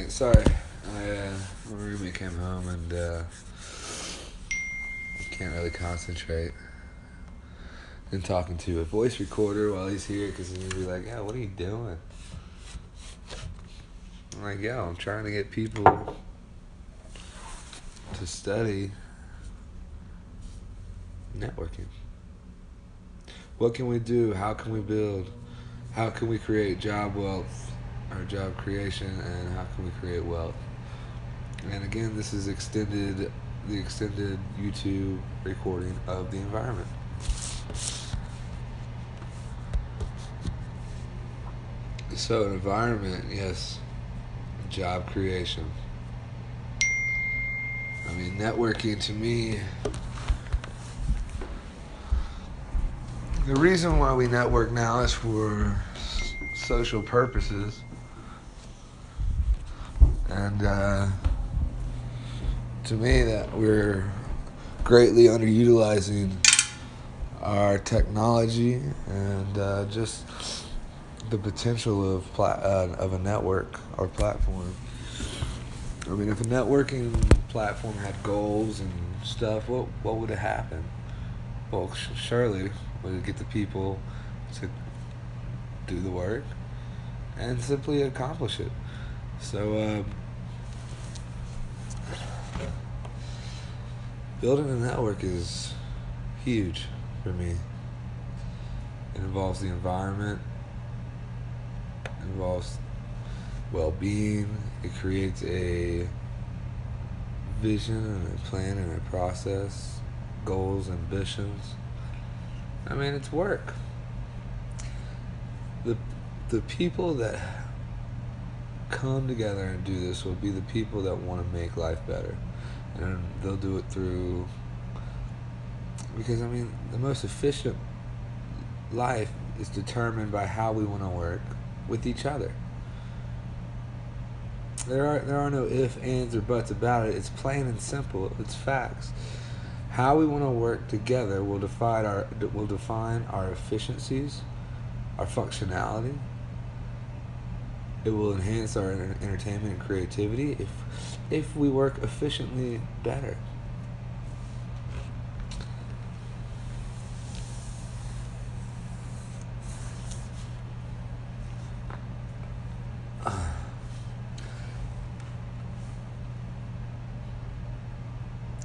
Alright, sorry. My roommate came home and can't really concentrate in talking to a voice recorder while he's here because he's gonna be like, "Yeah, what are you doing?" I'm like, "Yo, I'm trying to get people to study networking. What can we do? How can we build? How can we create job wealth or job creation? And how can we create wealth?" And again, this is the extended YouTube recording of the environment. So, environment, yes, job creation. I mean, networking to me, the reason why we network now is for social purposes. And to me, that we're greatly underutilizing our technology and just the potential of a network or platform. I mean, if a networking platform had goals and stuff, what would have happened? Well, surely would it get the people to do the work and simply accomplish it. So, building a network is huge for me. It involves the environment, it involves well-being, it creates a vision and a plan and a process, goals, ambitions. I mean, it's work. The people that come together and do this will be the people that want to make life better. And they'll do it through, because I mean, the most efficient life is determined by how we want to work with each other. There are no ifs, ands, or buts about it. It's plain and simple. It's facts. How we want to work together will define our efficiencies, our functionality. It will enhance our entertainment and creativity if we work efficiently better.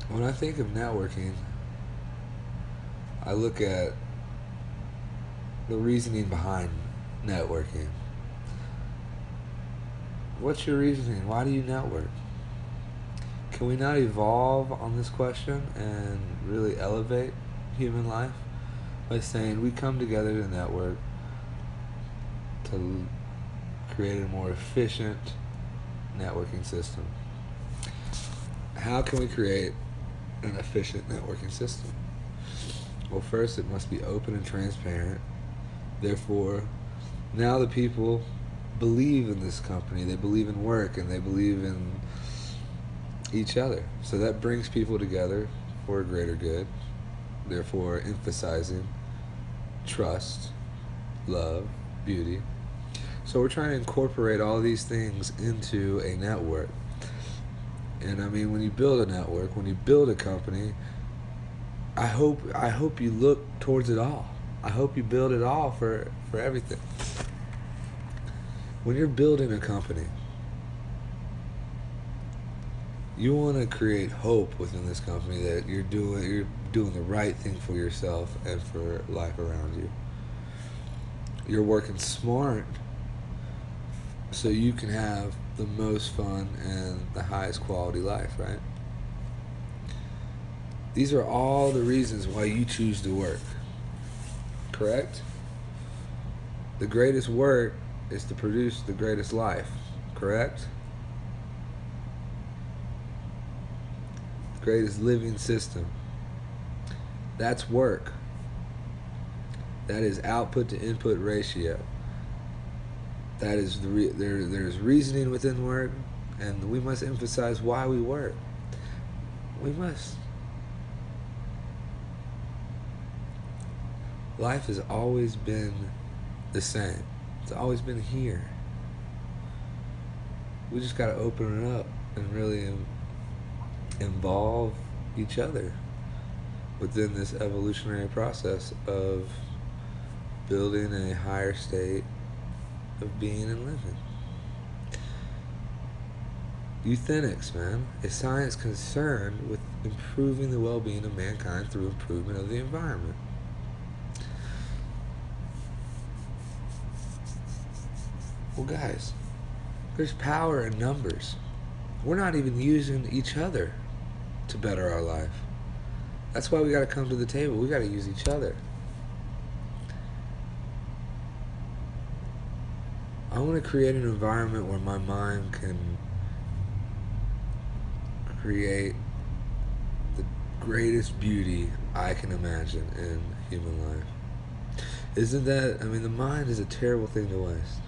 When I think of networking, I look at the reasoning behind networking. What's your reasoning? Why do you network? Can we not evolve on this question and really elevate human life by saying we come together to network to create a more efficient networking system? How can we create an efficient networking system? Well, first, it must be open and transparent. Therefore, now the people believe in this company, they believe in work, and they believe in each other. So that brings people together for a greater good, therefore emphasizing trust, love, beauty. So we're trying to incorporate all these things into a network. And I mean, when you build a network, when you build a company, I hope you look towards it all. I hope you build it all for everything. When you're building a company, you want to create hope within this company that you're doing the right thing for yourself and for life around you. You're working smart so you can have the most fun and the highest quality life, right? These are all the reasons why you choose to work. Correct? The greatest work is to produce the greatest life. Correct? The greatest living system. That's work. That is output to input ratio. That is there's reasoning within work, and we must emphasize why we work. We must. Life has always been the same. It's always been here. We just got to open it up and really involve each other within this evolutionary process of building a higher state of being and living. Euthenics, man, a science concerned with improving the well-being of mankind through improvement of the environment. Well, guys, there's power in numbers. We're not even using each other to better our life. That's why we got to come to the table. We got to use each other. I want to create an environment where my mind can create the greatest beauty I can imagine in human life. Isn't that, I mean, the mind is a terrible thing to waste.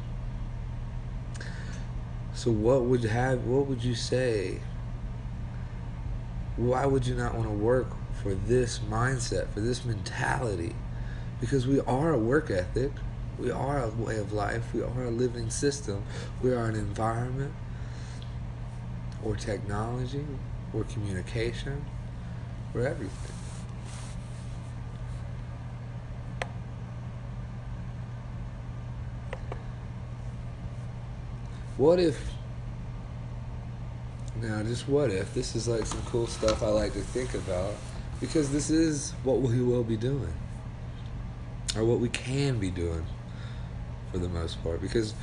So what would you say? Why would you not want to work for this mindset, for this mentality? Because we are a work ethic. We are a way of life. We are a living system. We are an environment, or technology, or communication, or everything. What if, now just what if, this is like some cool stuff I like to think about, because this is what we will be doing, or what we can be doing for the most part, because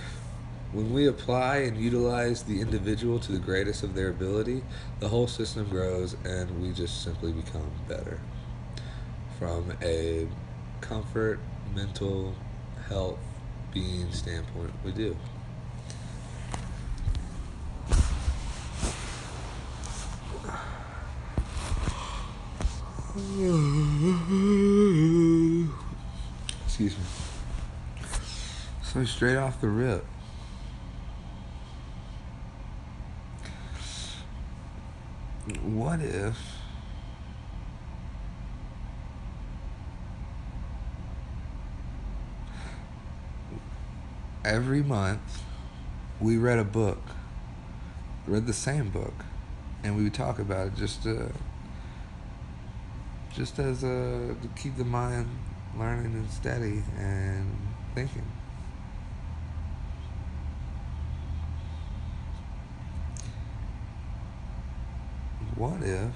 when we apply and utilize the individual to the greatest of their ability, the whole system grows and we just simply become better from a comfort, mental health, being standpoint. We do. Excuse me. So straight off the rip, what if every month we read the same book, and we would talk about it just as to keep the mind learning and steady and thinking. What if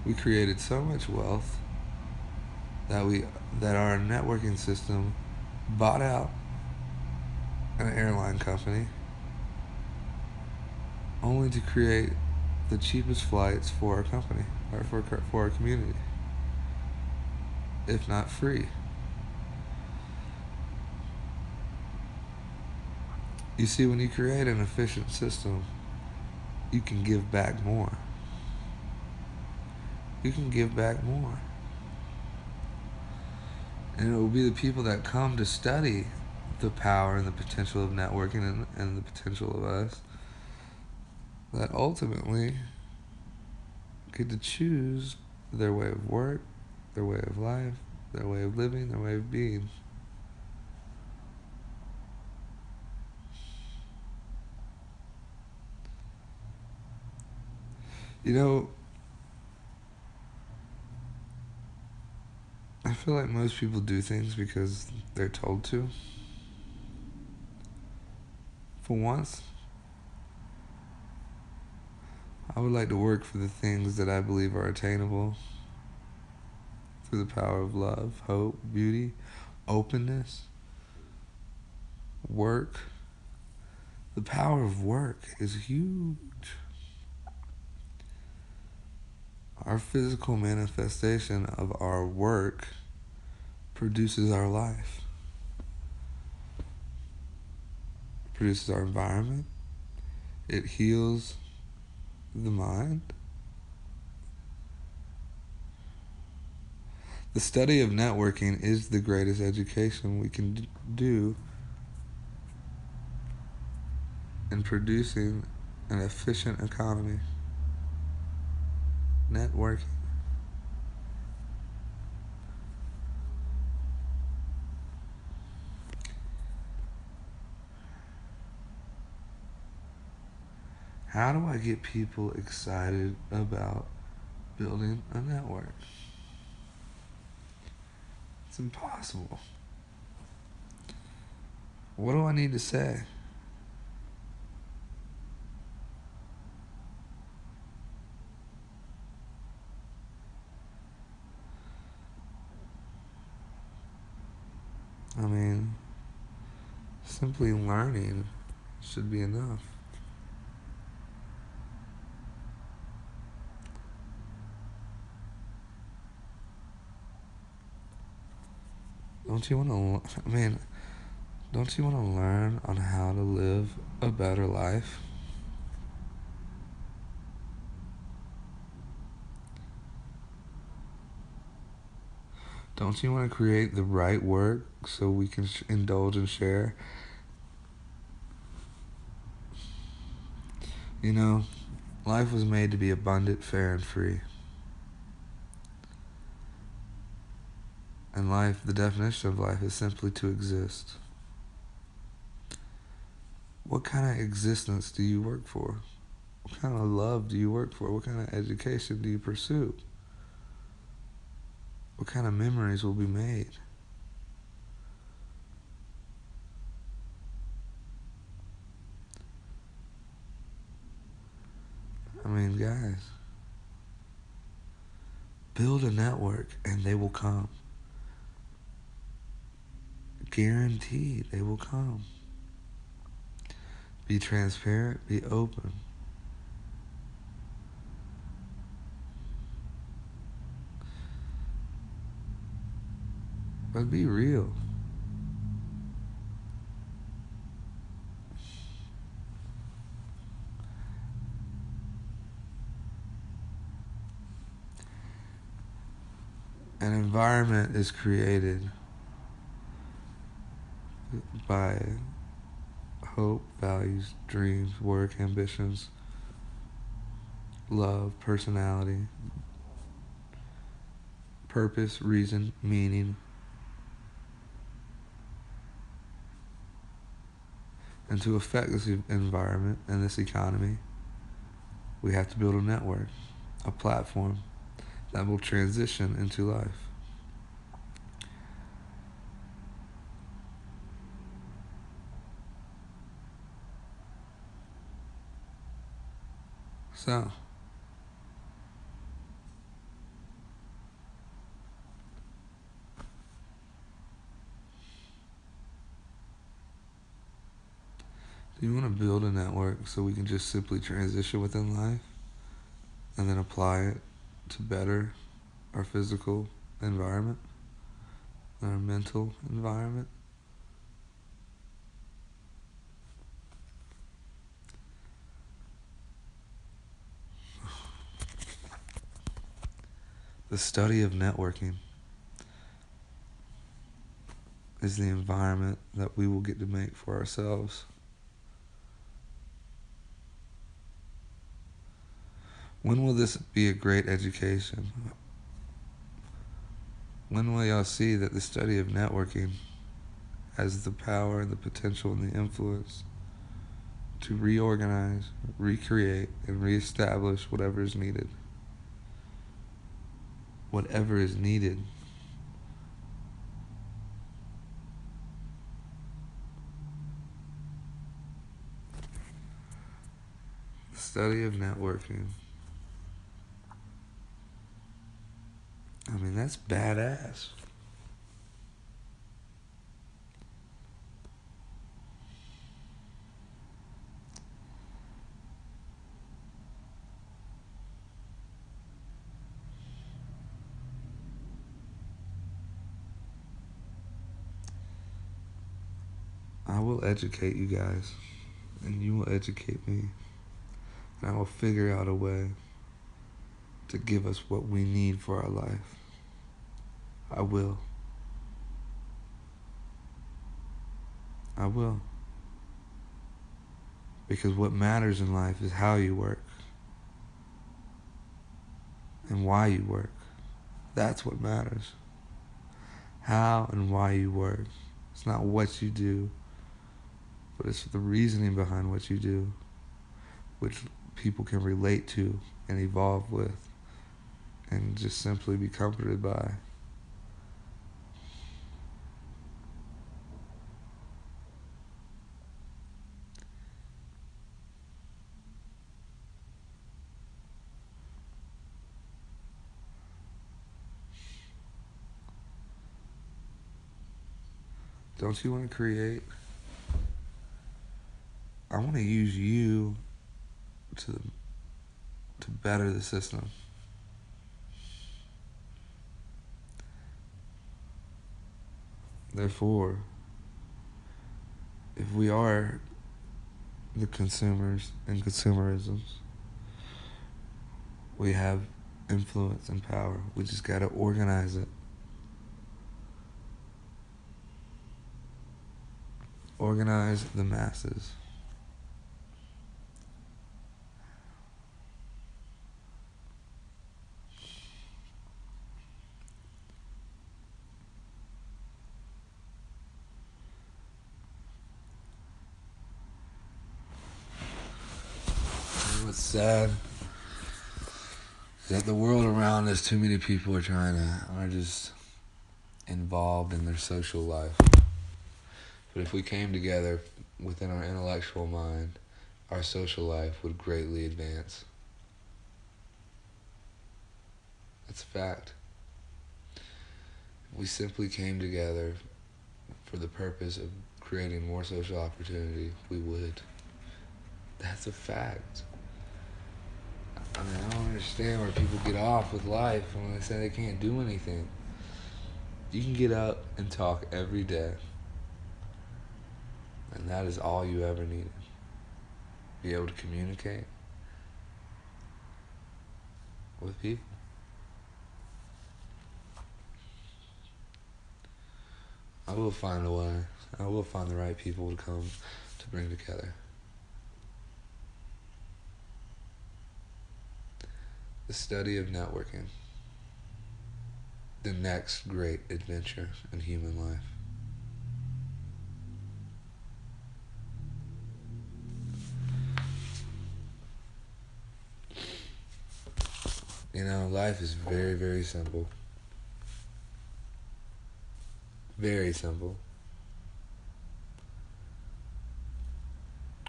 we created so much wealth that our networking system bought out an airline company only to create the cheapest flights for our company, or for our community, if not free? You see, when you create an efficient system, you can give back more. You can give back more. And it will be the people that come to study the power and the potential of networking and the potential of us that ultimately get to choose their way of work, their way of life, their way of living, their way of being. You know, I feel like most people do things because they're told to. For once, I would like to work for the things that I believe are attainable through the power of love, hope, beauty, openness, work. The power of work is huge. Our physical manifestation of our work produces our life, produces our environment. It heals the mind. The study of networking is the greatest education we can do in producing an efficient economy. Networking. How do I get people excited about building a network? It's impossible. What do I need to say? I mean, simply learning should be enough. Don't you want to? I mean, don't you want to learn on how to live a better life? Don't you want to create the right work so we can indulge and share? You know, life was made to be abundant, fair, and free. And life, the definition of life is simply to exist. What kind of existence do you work for? What kind of love do you work for? What kind of education do you pursue? What kind of memories will be made? I mean, guys, build a network and they will come. Guaranteed they will come. Be transparent, be open. But be real. An environment is created by hope, values, dreams, work, ambitions, love, personality, purpose, reason, meaning. And to affect this environment and this economy, we have to build a network, a platform that will transition into life. So, do you want to build a network so we can just simply transition within life and then apply it to better our physical environment, our mental environment? The study of networking is the environment that we will get to make for ourselves. When will this be a great education? When will y'all see that the study of networking has the power and the potential and the influence to reorganize, recreate, and reestablish whatever is needed? Whatever is needed. The study of networking. I mean, that's badass. I will educate you guys, and you will educate me, and I will figure out a way to give us what we need for our life. I will. I will. Because what matters in life is how you work and why you work. That's what matters. How and why you work. It's not what you do, but it's the reasoning behind what you do, which people can relate to and evolve with and just simply be comforted by. Don't you want to create? I want to use you to better the system. Therefore, if we are the consumers and consumerisms, we have influence and power. We just got to organize it. Organize the masses. And what's sad is that the world around us, too many people are just involved in their social life. But if we came together within our intellectual mind, our social life would greatly advance. That's a fact. We simply came together for the purpose of creating more social opportunity, we would. That's a fact. I mean, I don't understand where people get off with life when they say they can't do anything. You can get up and talk every day. And that is all you ever needed. Be able to communicate with people. I will find a way. I will find the right people to come to bring together. The study of networking. The next great adventure in human life. You know, life is very, very simple. Very simple.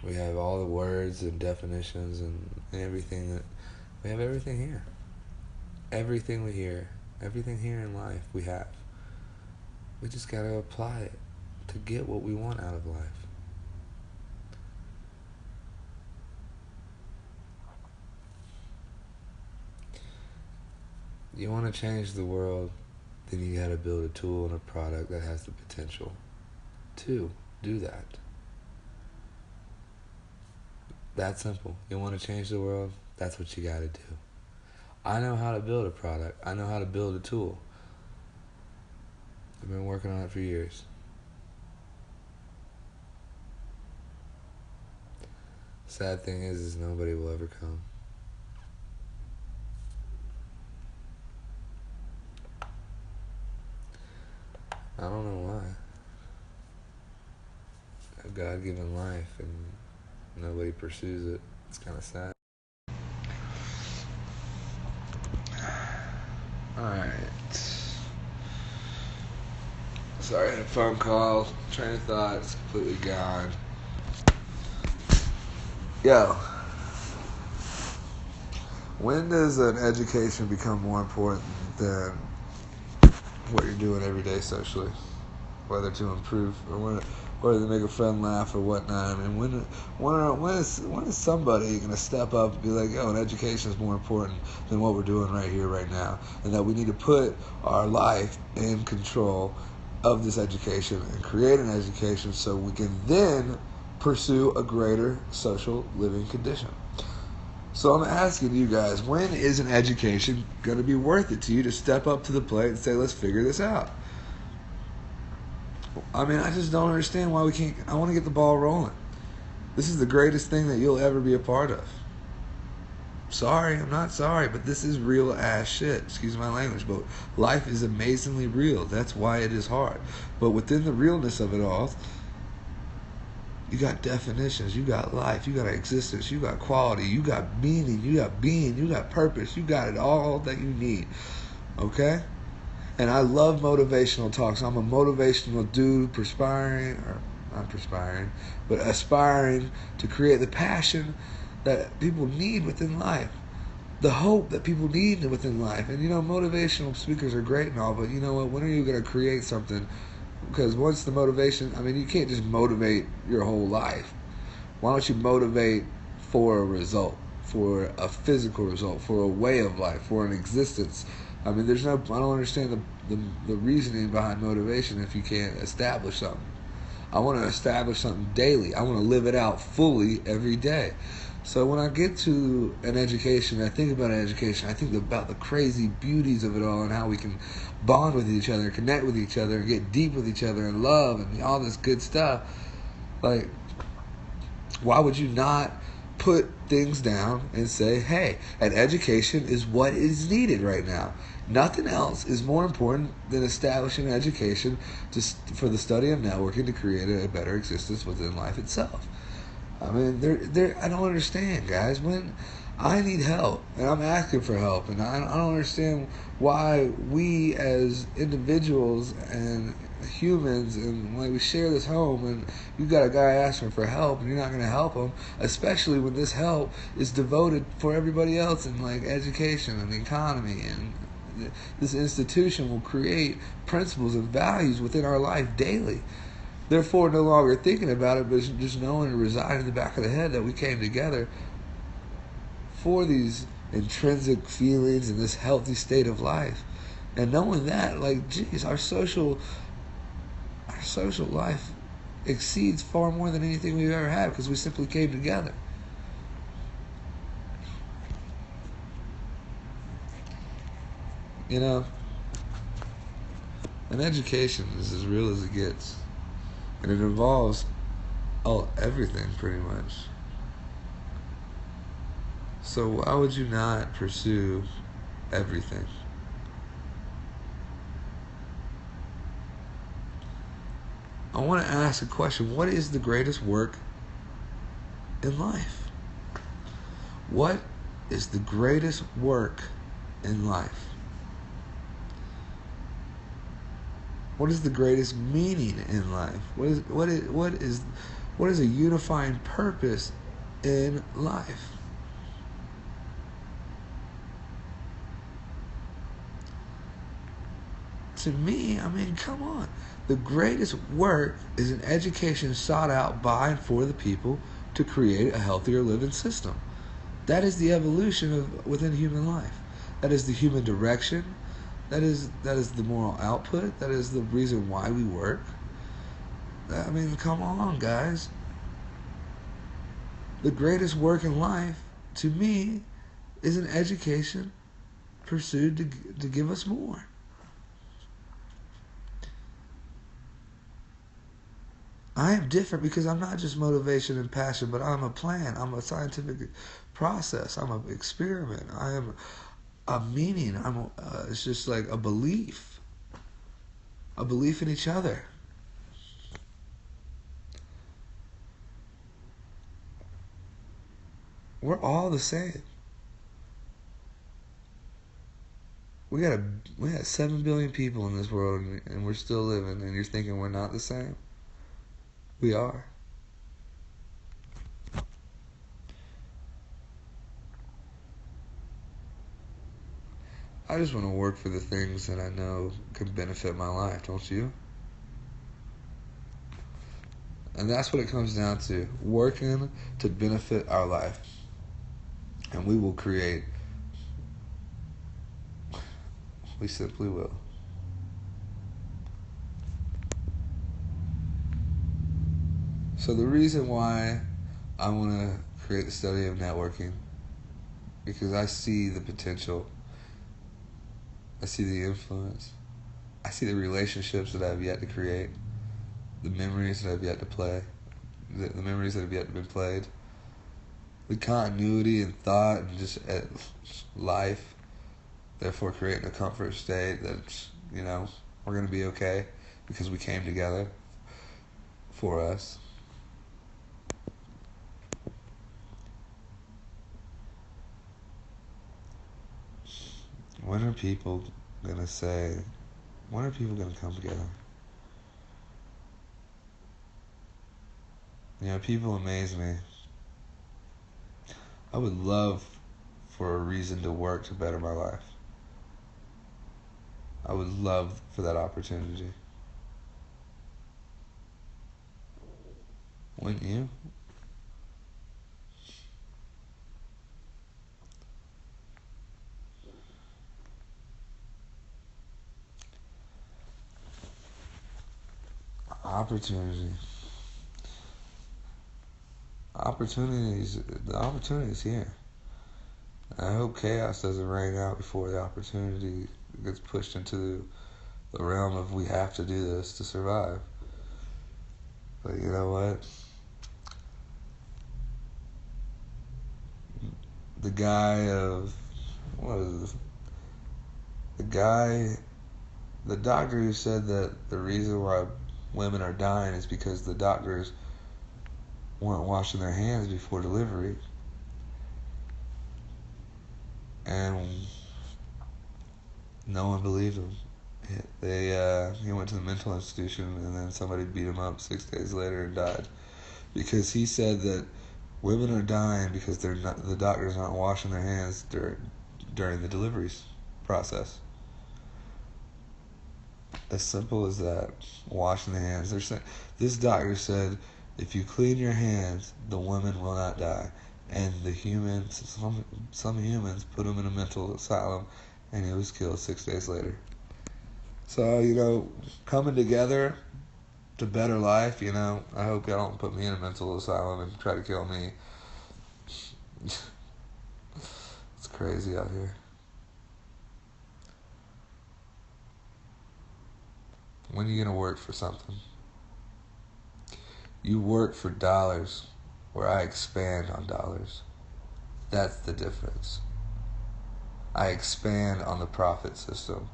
We have all the words and definitions and everything we have everything here. Everything we hear, everything here in life we have. We just gotta apply it to get what we want out of life. You want to change the world, then you gotta build a tool and a product that has the potential to do that. That simple. You want to change the world, that's what you gotta do. I know how to build a product. I know how to build a tool. I've been working on it for years. Sad thing is nobody will ever come. I don't know why. A God-given life and nobody pursues it. It's kind of sad. Alright. Sorry, I had a phone call. Train of thought is completely gone. Yo. When does an education become more important than what you're doing every day socially? Whether to improve or whether to make a friend laugh or whatnot. I mean, when is somebody going to step up and be like, yo, an education is more important than what we're doing right here, right now, and that we need to put our life in control of this education and create an education so we can then pursue a greater social living condition. So I'm asking you guys, when is an education going to be worth it to you to step up to the plate and say, let's figure this out? I mean, I just don't understand why we can't. I want to get the ball rolling. This is the greatest thing that you'll ever be a part of. Sorry, I'm not sorry, but this is real ass shit. Excuse my language, but life is amazingly real. That's why it is hard. But within the realness of it all, You got definitions, you got life, you got existence, you got quality, you got meaning, you got being, you got purpose, you got it all that you need. Okay? And I love motivational talks. I'm a motivational dude, aspiring to create the passion that people need within life. The hope that people need within life. And motivational speakers are great and all, but you know what? When are you going to create something? Because once the motivation, you can't just motivate your whole life. Why don't you motivate for a result, for a physical result, for a way of life, for an existence? I don't understand the reasoning behind motivation if you can't establish something. I want to establish something daily. I want to live it out fully every day. So when I get to an education, I think about an education, I think about the crazy beauties of it all and how we can bond with each other, connect with each other, and get deep with each other and love and all this good stuff. Like, why would you not put things down and say, hey, an education is what is needed right now. Nothing else is more important than establishing an education for the study of networking to create a better existence within life itself. I don't understand, guys. When I need help and I'm asking for help, and I don't understand why we as individuals and humans, and when we share this home, and you got a guy asking for help, and you're not going to help him, especially when this help is devoted for everybody else in like education and the economy, and this institution will create principles and values within our life daily. Therefore, no longer thinking about it, but just knowing it resides in the back of the head that we came together for these intrinsic feelings and this healthy state of life. And knowing that, like, geez, our social life exceeds far more than anything we've ever had because we simply came together. An education is as real as it gets. And it involves everything, pretty much. So why would you not pursue everything? I want to ask a question. What is the greatest work in life? What is the greatest work in life? What is the greatest meaning in life? What is a unifying purpose in life? To me, come on. The greatest work is an education sought out by and for the people to create a healthier living system. That is the evolution within human life. That is the human direction. That is the moral output. That is the reason why we work. Come on, guys. The greatest work in life, to me, is an education pursued to give us more. I am different because I'm not just motivation and passion, but I'm a plan. I'm a scientific process. I'm an experiment. I am a meaning. It's just like a belief in each other. We're all the same. We got 7 billion people in this world, and we're still living. And you're thinking we're not the same? We are. I just want to work for the things that I know can benefit my life, don't you? And that's what it comes down to. Working to benefit our life. And we will create. We simply will. So the reason why I want to create the study of networking, because I see the potential, I see the influence, I see the relationships that I've yet to create, the memories that I've yet to play, the memories that have yet to be played, the continuity in thought and just life, therefore creating a comfort state that, we're going to be okay because we came together for us. are people gonna say, when are people gonna come together? People amaze me. I would love for a reason to work to better my life. I would love for that opportunity. Wouldn't you? Opportunity. The opportunity's here. I hope chaos doesn't reign out before the opportunity gets pushed into the realm of we have to do this to survive. But you know what? The doctor who said that the reason why women are dying is because the doctors weren't washing their hands before delivery. And no one believed him. He went to the mental institution, and then somebody beat him up 6 days later and died. Because he said that women are dying because the doctors aren't washing their hands during the delivery process. As simple as that. Washing the hands. This doctor said, if you clean your hands, the women will not die. And some humans put him in a mental asylum, and he was killed 6 days later. So, coming together to better life, I hope y'all don't put me in a mental asylum and try to kill me. It's crazy out here. When are you going to work for something? You work for dollars, where I expand on dollars. That's the difference. I expand on the profit system.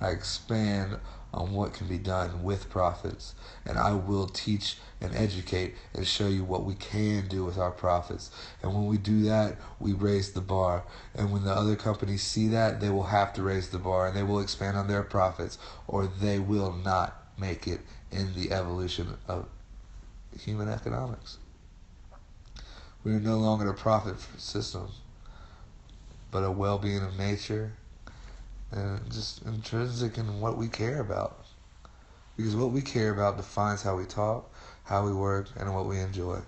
I expand on what can be done with profits. And I will teach and educate and show you what we can do with our profits. And when we do that, we raise the bar. And when the other companies see that, they will have to raise the bar and they will expand on their profits, or they will not make it in the evolution of human economics. We are no longer a profit system, but a well-being of nature, and just intrinsic in what we care about. Because what we care about defines how we talk, how we work, and what we enjoy.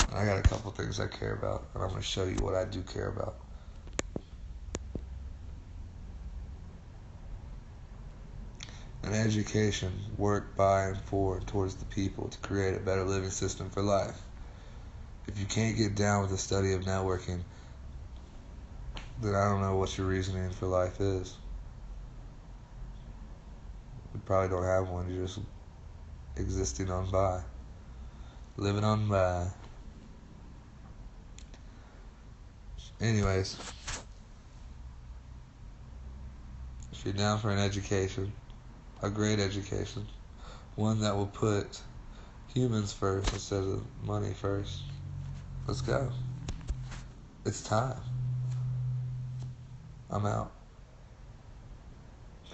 And I got a couple things I care about, and I'm going to show you what I do care about. An education worked by and for and towards the people to create a better living system for life. If you can't get down with the study of networking, then I don't know what your reasoning for life is. You probably don't have one. You're just existing on by. Living on by. Anyways, if you're down for an education, a great education, one that will put humans first instead of money first, let's go. It's time. I'm out.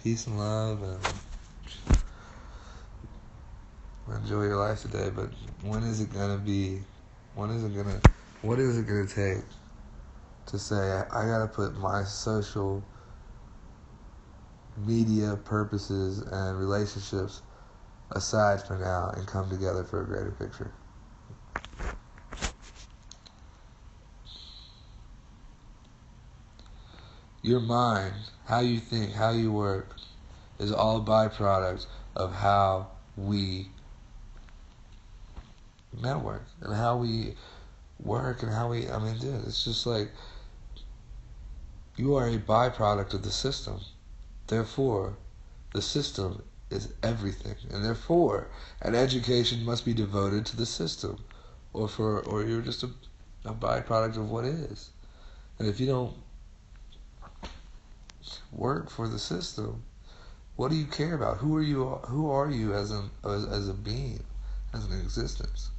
Peace and love, and enjoy your life today. But what is it gonna take to say I gotta put my social media purposes and relationships aside for now and come together for a greater picture? Your mind, how you think, how you work, is all a byproduct of how we network and how we work and dude, it's just like you are a byproduct of the system. Therefore, the system is everything, and therefore, an education must be devoted to the system, or you're just a byproduct of what is. And if you don't work for the system, what do you care about? Who are you as a being, as an existence?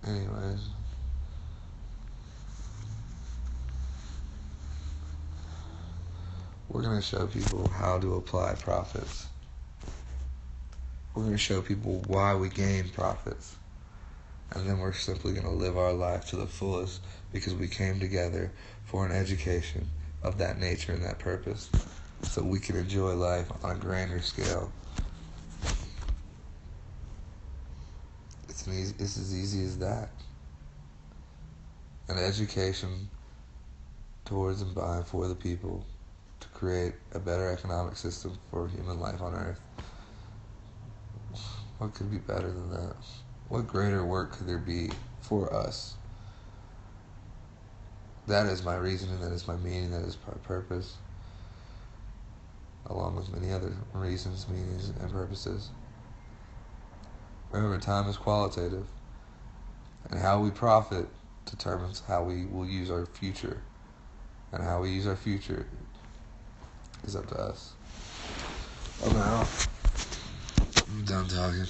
Anyways, we're going to show people how to apply profits. We're going to show people why we gain profits. And then we're simply going to live our life to the fullest because we came together for an education of that nature and that purpose so we can enjoy life on a grander scale. It's as easy as that. An education towards and by and for the people to create a better economic system for human life on Earth. What could be better than that? What greater work could there be for us? That is my reasoning, that is my meaning, that is my purpose, along with many other reasons, meanings, and purposes. Remember, time is qualitative, and how we profit determines how we will use our future, and how we use our future is up to us. I'm out. I'm done talking.